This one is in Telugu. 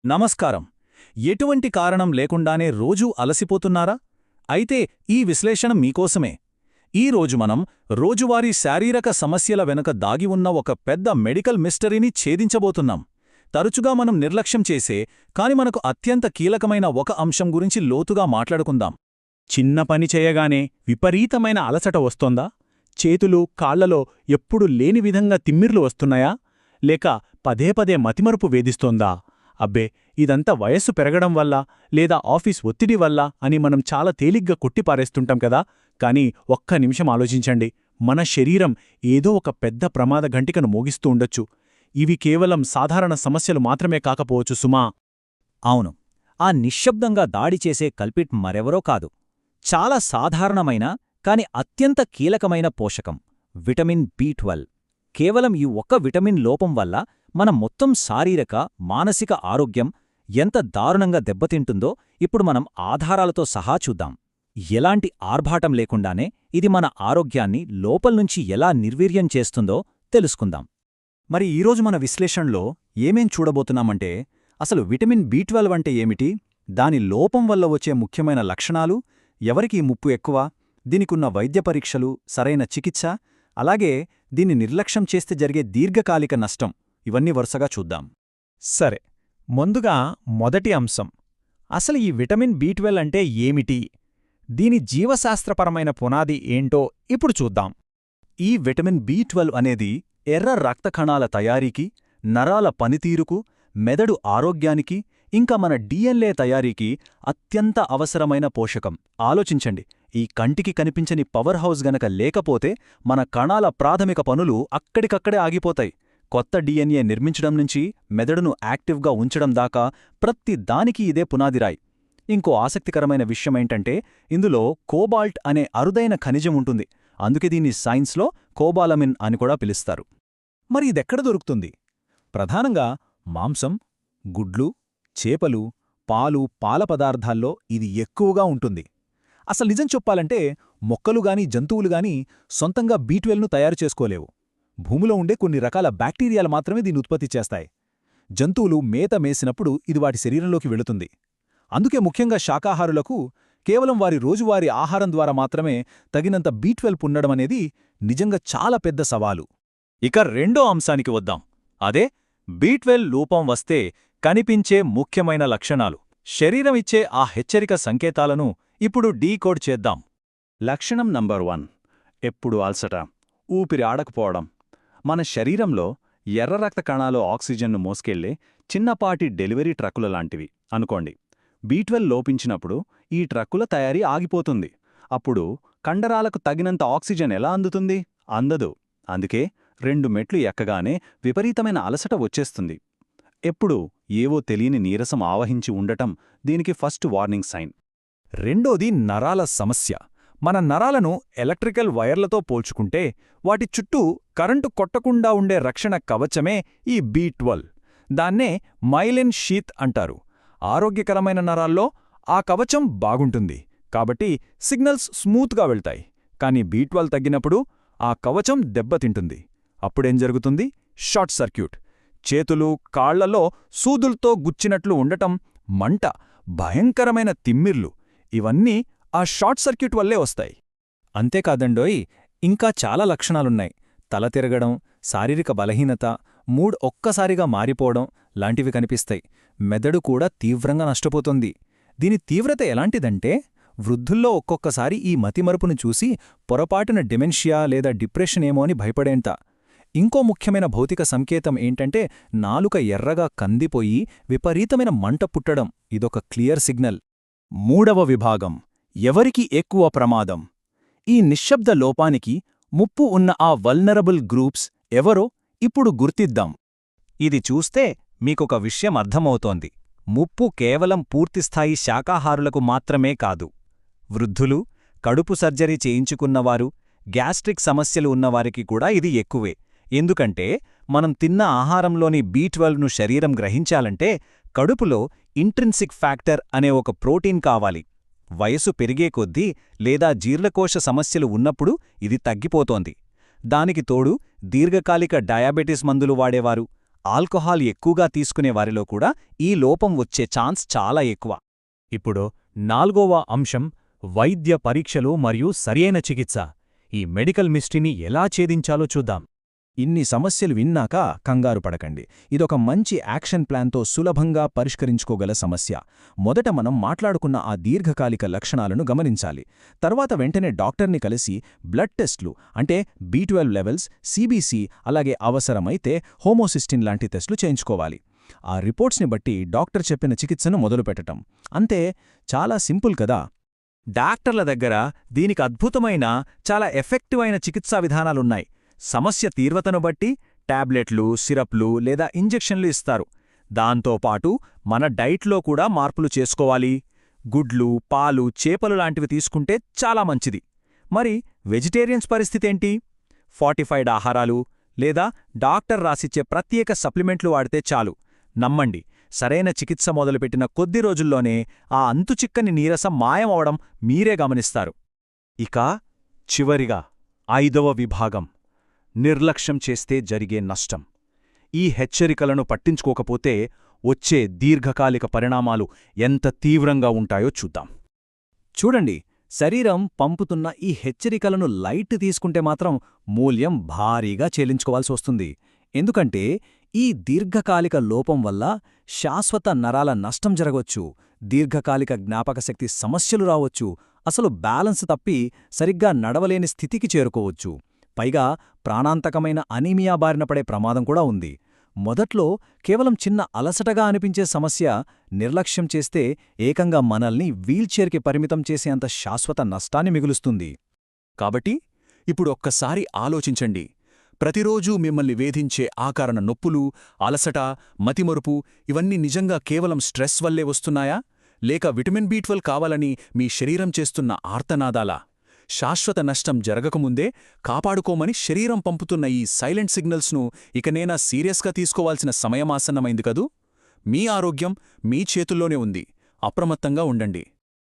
నమస్కారం. ఎటువంటి కారణం లేకుండానే రోజూ అలసిపోతున్నారా? అయితే ఈ విశ్లేషణ మీకోసమే. ఈరోజు మనం రోజువారీ శారీరక సమస్యల వెనుక దాగి ఉన్న ఒక పెద్ద మెడికల్ మిస్టరీని ఛేదించబోతున్నాం. తరచుగా మనం నిర్లక్ష్యం చేసే, కాని మనకు అత్యంత కీలకమైన ఒక అంశం గురించి లోతుగా మాట్లాడుకుందాం. చిన్న పని చేయగానే విపరీతమైన అలసట వస్తోందా? చేతులు, కాళ్లలో ఎప్పుడు లేని విధంగా తిమ్మిర్లు వస్తున్నాయా? లేక పదే పదే మతిమరుపు వేధిస్తోందా? అబ్బే, ఇదంతా వయస్సు పెరగడం వల్ల లేదా ఆఫీస్ ఒత్తిడి వల్ల అని మనం చాలా తేలిగ్గా కొట్టిపారేస్తుంటాం కదా. కానీ ఒక్క నిమిషం ఆలోచించండి. మన శరీరం ఏదో ఒక పెద్ద ప్రమాద ఘంటికను మోగిస్తూ ఉండొచ్చు. ఇవి కేవలం సాధారణ సమస్యలు మాత్రమే కాకపోవచ్చు సుమా. అవును, ఆ నిశ్శబ్దంగా దాడి చేసే కల్పిట్ మరెవరో కాదు. చాలా సాధారణమైన కాని అత్యంత కీలకమైన పోషకం విటమిన్ బి12. కేవలం ఈ ఒక్క విటమిన్ లోపం వల్ల మన మొత్తం శారీరక, మానసిక ఆరోగ్యం ఎంత దారుణంగా దెబ్బతింటుందో ఇప్పుడు మనం ఆధారాలతో సహా చూద్దాం. ఎలాంటి ఆర్భాటం లేకుండానే ఇది మన ఆరోగ్యాన్ని లోపల్నుంచి ఎలా నిర్వీర్యం చేస్తుందో తెలుసుకుందాం. మరి ఈరోజు మన విశ్లేషణలో ఏమేం చూడబోతున్నామంటే, అసలు విటమిన్ బి12 అంటే ఏమిటి, దాని లోపం వల్ల వచ్చే ముఖ్యమైన లక్షణాలు, ఎవరికి ముప్పు ఎక్కువ, దీనికున్న వైద్య పరీక్షలు, సరైన చికిత్స, అలాగే దీన్ని నిర్లక్ష్యం చేస్తే జరిగే దీర్ఘకాలిక నష్టం, ఇవన్నీ వరుసగా చూద్దాం. సరే, ముందుగా మొదటి అంశం, అసలు ఈ విటమిన్ బి12 అంటే ఏమిటి? దీని జీవశాస్త్రపరమైన పునాది ఏంటో ఇప్పుడు చూద్దాం. ఈ విటమిన్ బి12 అనేది ఎర్ర రక్త కణాల తయారీకి, నరాల పనితీరుకు, మెదడు ఆరోగ్యానికి, ఇంకా మన డిఎన్ఏ తయారీకి అత్యంత అవసరమైన పోషకం. ఆలోచించండి, ఈ కంటికి కనిపించని పవర్ హౌస్ గనక లేకపోతే మన కణాల ప్రాథమిక పనులు అక్కడికక్కడే ఆగిపోతాయి. కొత్త డిఎన్ఏ నిర్మించడం నుంచి మెదడును యాక్టివ్గా ఉంచడం దాకా ప్రతి దానికి ఇదే పునాదిరాయి. ఇంకో ఆసక్తికరమైన విషయమేంటంటే, ఇందులో కోబాల్ట్ అనే అరుదైన ఖనిజం ఉంటుంది. అందుకే దీన్ని సైన్స్లో కోబాలమిన్ అని కూడా పిలుస్తారు. మరి ఇదెక్కడ దొరుకుతుంది? ప్రధానంగా మాంసం, గుడ్లు, చేపలు, పాలు, పాల పదార్థాల్లో ఇది ఎక్కువగా ఉంటుంది. అసలు నిజం చెప్పాలంటే మొక్కలుగాని జంతువులుగాని సొంతంగా బి12ను తయారు చేసుకోలేవు. భూమిలో ఉండే కొన్ని రకాల బ్యాక్టీరియాలు మాత్రమే దీన్ని ఉత్పత్తి చేస్తాయి. జంతువులు మేత మేసినప్పుడు ఇది వాటి శరీరంలోకి వెళుతుంది. అందుకే ముఖ్యంగా శాకాహారులకు కేవలం వారి రోజువారీ ఆహారం ద్వారా మాత్రమే తగినంత బి12 ఉండడమనేది నిజంగా చాలా పెద్ద సవాలు. ఇక రెండో అంశానికి వద్దాం. అదే బి12 లోపం వస్తే కనిపించే ముఖ్యమైన లక్షణాలు. శరీరమిచ్చే ఆ హెచ్చరిక సంకేతాలను ఇప్పుడు డీకోడ్ చేద్దాం. లక్షణం నంబర్ 1, ఎప్పుడు అలసట, ఊపిరి ఆడకపోవడం. మన శరీరంలో ఎర్ర రక్త కణాలు ఆక్సిజన్ను మోసుకెళ్లే చిన్నపాటి డెలివరీ ట్రక్కుల లాంటివి అనుకోండి. బి12 లోపించినప్పుడు ఈ ట్రక్కుల తయారీ ఆగిపోతుంది. అప్పుడు కండరాలకు తగినంత ఆక్సిజన్ ఎలా అందుతుంది? అందదు. అందుకే 2 మెట్లు ఎక్కగానే విపరీతమైన అలసట వచ్చేస్తుంది. ఎప్పుడు ఏవో తెలియని నీరసం ఆవహించి ఉండటం దీనికి ఫస్ట్ వార్నింగ్ సైన్. రెండోది నరాల సమస్య. మన నరాలను ఎలక్ట్రికల్ వైర్లతో పోల్చుకుంటే వాటి చుట్టూ కరెంటు కొట్టకుండా ఉండే రక్షణ కవచమే ఈ బి12. దాన్నే మైలిన్ షీత్ అంటారు. ఆరోగ్యకరమైన నరాల్లో ఆ కవచం బాగుంటుంది కాబట్టి సిగ్నల్స్ స్మూత్గా వెళ్తాయి. కానీ బి12 తగ్గినప్పుడు ఆ కవచం దెబ్బతింటుంది. అప్పుడేం జరుగుతుంది? Short circuit. చేతులు, కాళ్లలో సూదుల్తో గుచ్చినట్లు ఉండటం, మంట, భయంకరమైన తిమ్మిర్లు, ఇవన్నీ ఆ షార్ట్ సర్క్యూట్ వల్లే వస్తాయి. అంతేకాదండోయ్, ఇంకా చాలా లక్షణాలున్నాయి. తల తిరగడం, శారీరక బలహీనత, మూడ్ ఒక్కసారిగా మారిపోవడం లాంటివి కనిపిస్తాయి. మెదడు కూడా తీవ్రంగా నష్టపోతుంది. దీని తీవ్రత ఎలాంటిదంటే, వృద్ధుల్లో ఒక్కొక్కసారి ఈ మతిమరుపును చూసి పొరపాటున డిమెన్షియా లేదా డిప్రెషన్ ఏమో అని భయపడేంత. ఇంకో ముఖ్యమైన భౌతిక సంకేతం ఏంటంటే, నాలుక ఎర్రగా కందిపోయి విపరీతమైన మంట పుట్టడం. ఇదొక క్లియర్ సిగ్నల్. మూడవ విభాగం, ఎవరికి ఎక్కువ ప్రమాదం. ఈ నిశ్శబ్ద లోపానికి ముప్పు ఉన్న ఆ వల్నరబుల్ గ్రూప్స్ ఎవరో ఇప్పుడు గుర్తిద్దాం. ఇది చూస్తే మీకొక విషయం అర్థమవుతోంది. ముప్పు కేవలం పూర్తిస్థాయి శాకాహారులకు మాత్రమే కాదు. వృద్ధులు, కడుపు సర్జరీ చేయించుకున్నవారు, గ్యాస్ట్రిక్ సమస్యలు ఉన్నవారికి కూడా ఇది ఎక్కువే. ఎందుకంటే మనం తిన్న ఆహారంలోని బి12ను శరీరం గ్రహించాలంటే కడుపులో ఇంట్రిన్సిక్ ఫ్యాక్టర్ అనే ఒక ప్రోటీన్ కావాలి. వయసు పెరిగే కొద్దీ లేదా జీర్ణకోశ సమస్యలు ఉన్నప్పుడు ఇది తగ్గిపోతోంది. దానికి తోడు దీర్ఘకాలిక డయాబెటిస్ మందులు వాడేవారు, ఆల్కహాల్ ఎక్కువగా తీసుకునే వారిలో కూడా ఈ లోపం వచ్చే ఛాన్స్ చాలా ఎక్కువ. ఇప్పుడు 4వ అంశం వైద్య పరీక్షలు మరియు సరియైన చికిత్స. ఈ మెడికల్ మిస్టరీని ఎలా ఛేదించాలో చూద్దాం. ఇన్ని సమస్యలు విన్నాక కంగారు పడకండి. ఇదొక మంచి యాక్షన్ ప్లాన్తో సులభంగా పరిష్కరించుకోగల సమస్య. మొదట మనం మాట్లాడుకున్న ఆ దీర్ఘకాలిక లక్షణాలను గమనించాలి. తర్వాత వెంటనే డాక్టర్ని కలిసి బ్లడ్ టెస్ట్లు అంటే B12 లెవెల్స్, CBC, అలాగే అవసరమైతే హోమోసిస్టిన్ లాంటి టెస్టులు చేయించుకోవాలి. ఆ రిపోర్ట్స్ని బట్టి డాక్టర్ చెప్పిన చికిత్సను మొదలుపెట్టటం. అంతే, చాలా సింపుల్ కదా. డాక్టర్ల దగ్గర దీనికి అద్భుతమైన, చాలా ఎఫెక్టివ్ అయిన చికిత్సా విధానాలున్నాయి. సమస్య తీవ్రతను బట్టి టాబ్లెట్లు, సిరప్లు లేదా ఇంజెక్షన్లు ఇస్తారు. దాంతోపాటు మన డైట్లో కూడా మార్పులు చేసుకోవాలి. గుడ్లు, పాలు, చేపలు లాంటివి తీసుకుంటే చాలా మంచిది. మరి వెజిటేరియన్స్ పరిస్థితేంటి? ఫార్టిఫైడ్ ఆహారాలు లేదా డాక్టర్ రాసిచ్చే ప్రత్యేక సప్లిమెంట్లు వాడితే చాలు. నమ్మండి, సరైన చికిత్స మొదలుపెట్టిన కొద్ది రోజుల్లోనే ఆ అంతుచిక్కని నీరసం మాయమవడం మీరే గమనిస్తారు. ఇక చివరిగా 5వ విభాగం, నిర్లక్ష్యం చేస్తే జరిగే నష్టం. ఈ హెచ్చరికలను పట్టించుకోకపోతే వచ్చే దీర్ఘకాలిక పరిణామాలు ఎంత తీవ్రంగా ఉంటాయో చూద్దాం. చూడండి, శరీరం పంపుతున్న ఈ హెచ్చరికలను లైట్ తీసుకుంటే మాత్రం మూల్యం భారీగా చెల్లించుకోవాల్సి వస్తుంది. ఎందుకంటే ఈ దీర్ఘకాలిక లోపం వల్ల శాశ్వత నరాల నష్టం జరగవచ్చు, దీర్ఘకాలిక జ్ఞాపకశక్తి సమస్యలు రావచ్చు, అసలు బ్యాలెన్స్ తప్పి సరిగ్గా నడవలేని స్థితికి చేరుకోవచ్చు. పైగా ప్రాణాంతకమైన అనీమియా బారిన పడే ప్రమాదం కూడా ఉంది. మొదట్లో కేవలం చిన్న అలసటగా అనిపించే సమస్య నిర్లక్ష్యం చేస్తే ఏకంగా మనల్ని వీల్చైర్కి పరిమితం చేసేంత శాశ్వత నష్టాన్ని మిగులుస్తుంది. కాబట్టి ఇప్పుడు ఒక్కసారి ఆలోచించండి. ప్రతిరోజూ మిమ్మల్ని వేధించే ఆకారణ నొప్పులు, అలసట, మతిమరుపు ఇవన్నీ నిజంగా కేవలం స్ట్రెస్ వల్లే వస్తున్నాయా? లేక విటమిన్ B12 కావాలని మీ శరీరం చేస్తున్న ఆర్తనాదాలా? శాశ్వత నష్టం జరగకముందే కాపాడుకోమని శరీరం పంపుతున్న ఈ సైలెంట్ సిగ్నల్స్ను ఇకనైనా సీరియస్గా తీసుకోవాల్సిన సమయమాసన్నమైంది కదూ? మీ ఆరోగ్యం మీ చేతుల్లోనే ఉంది. అప్రమత్తంగా ఉండండి.